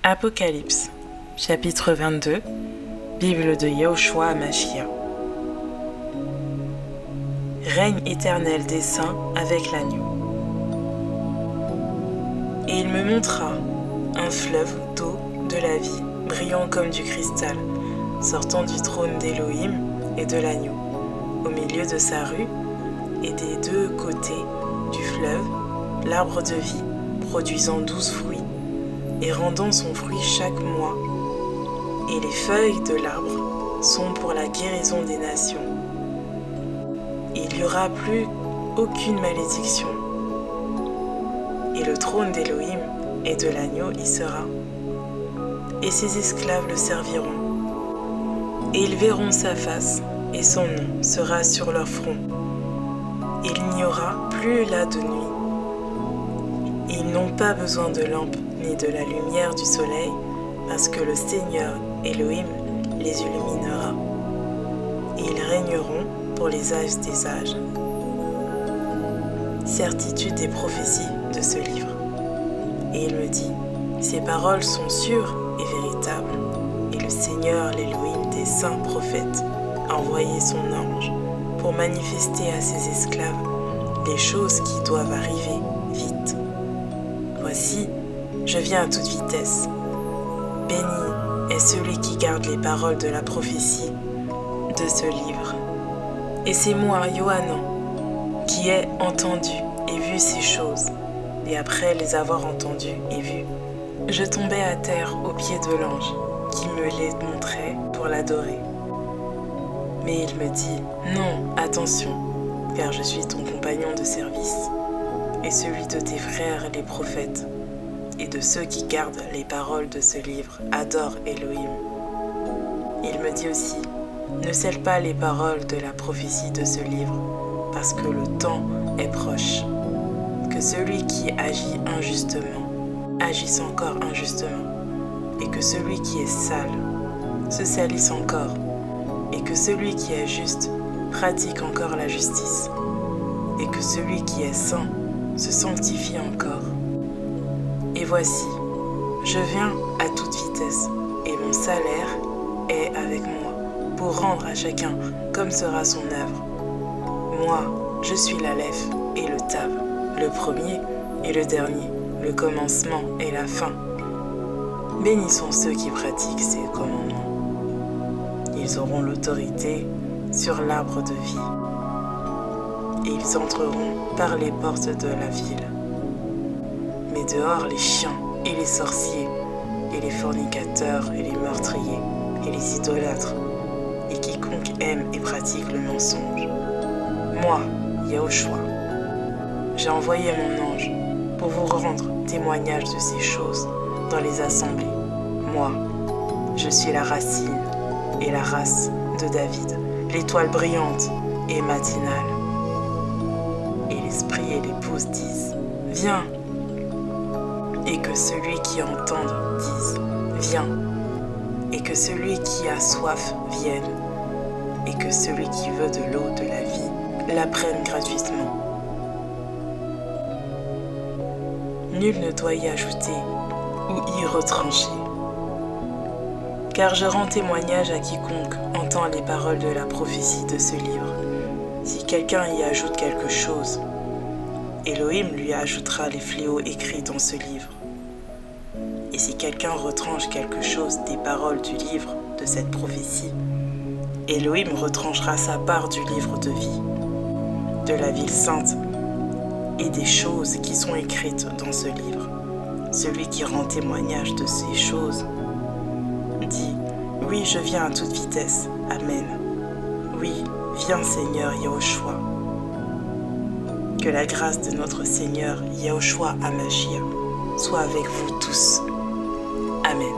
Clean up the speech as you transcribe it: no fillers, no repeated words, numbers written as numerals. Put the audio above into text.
Apocalypse, chapitre 22, Bible de Yahushua HaMashiach. Règne éternel des saints avec l'agneau. Et il me montra un fleuve d'eau de la vie, brillant comme du cristal, sortant du trône d'Élohim et de l'agneau, au milieu de sa rue, et des deux côtés du fleuve, l'arbre de vie, produisant 12 fruits, et rendant son fruit chaque mois. Et les feuilles de l'arbre sont pour la guérison des nations. Il n'y aura plus aucune malédiction. Et le trône d'Élohim et de l'agneau y sera. Et ses esclaves le serviront. Et ils verront sa face, et son nom sera sur leur front. Et il n'y aura plus là de nuit. Et ils n'ont pas besoin de lampe ni de la lumière du soleil, parce que le Seigneur Elohim les illuminera. Et ils régneront pour les âges des âges. Certitude des prophéties de ce livre. Et il me dit, ces paroles sont sûres et véritables, et le Seigneur l'Elohim des saints prophètes a envoyé son ange pour manifester à ses esclaves les choses qui doivent arriver vite. Voici, je viens à toute vitesse. Béni est celui qui garde les paroles de la prophétie de ce livre. Et c'est moi, Yohanan, qui ai entendu et vu ces choses. Et après les avoir entendues et vues, je tombais à terre aux pieds de l'ange qui me les montrait pour l'adorer. Mais il me dit, non, attention, car je suis ton compagnon de service, et celui de tes frères les prophètes, et de ceux qui gardent les paroles de ce livre, adore Elohim. Il me dit aussi, ne scelle pas les paroles de la prophétie de ce livre, parce que le temps est proche. Que celui qui agit injustement agisse encore injustement, et que celui qui est sale se salisse encore, et que celui qui est juste pratique encore la justice, et que celui qui est saint se sanctifie encore. Et voici, je viens à toute vitesse, et mon salaire est avec moi, pour rendre à chacun comme sera son œuvre. Moi, je suis l'Aleph et le Tav, le premier et le dernier, le commencement et la fin. Bénis sont ceux qui pratiquent ces commandements. Ils auront l'autorité sur l'arbre de vie, et ils entreront par les portes de la ville. Mais dehors les chiens et les sorciers, et les fornicateurs et les meurtriers, et les idolâtres, et quiconque aime et pratique le mensonge. Moi, Yahushua, j'ai envoyé mon ange pour vous rendre témoignage de ces choses dans les assemblées. Moi, je suis la racine et la race de David, l'étoile brillante et matinale. Et l'esprit et l'épouse disent, viens. Et que celui qui entende dise, viens. Et que celui qui a soif vienne. Et que celui qui veut de l'eau de la vie la prenne gratuitement. Nul ne doit y ajouter ou y retrancher. Car je rends témoignage à quiconque entend les paroles de la prophétie de ce livre. Si quelqu'un y ajoute quelque chose, Elohim lui ajoutera les fléaux écrits dans ce livre. Et si quelqu'un retranche quelque chose des paroles du livre de cette prophétie, Elohim retranchera sa part du livre de vie, de la ville sainte et des choses qui sont écrites dans ce livre. Celui qui rend témoignage de ces choses dit, oui, je viens à toute vitesse. Amen. Oui, viens Seigneur Yahushua. Que la grâce de notre Seigneur Yahushua HaMashiach soit avec vous tous. Amen.